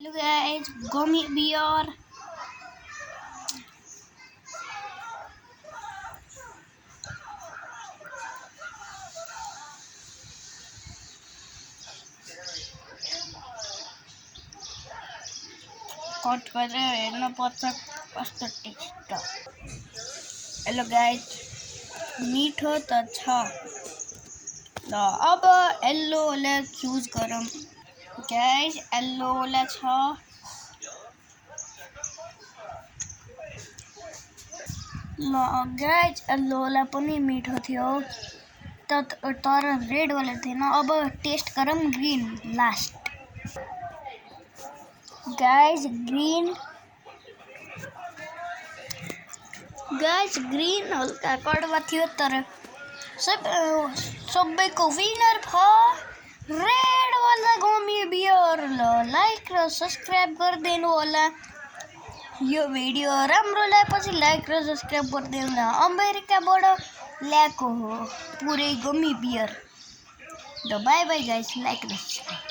Look guys, gummy bear. Cut करे एनो पस्त test. Hello guys, मीठो तो अच्छा. तो अब येलो ले चूज करम. Guys, येलो ले अच्छा. लो गाइस येलो वाला पनि मीठो थियो तर रेड वाला थे ना. अब टेस्ट करम ग्रीन लास्ट. गाइस ग्रीन हल्का कड़वा थियो तर सबैको विनर भयो रेड वाला गमी बियर. लाइक र सब्सक्राइब गरिदिनु होला. यो भिडियो राम्रो लागेपछि लाइक र सब्सक्राइब गरिदिनु होला. अमेरिकाबाट ल्याएको हो पुरै gummy bear. Bye bye guys, like र सब्सक्राइब.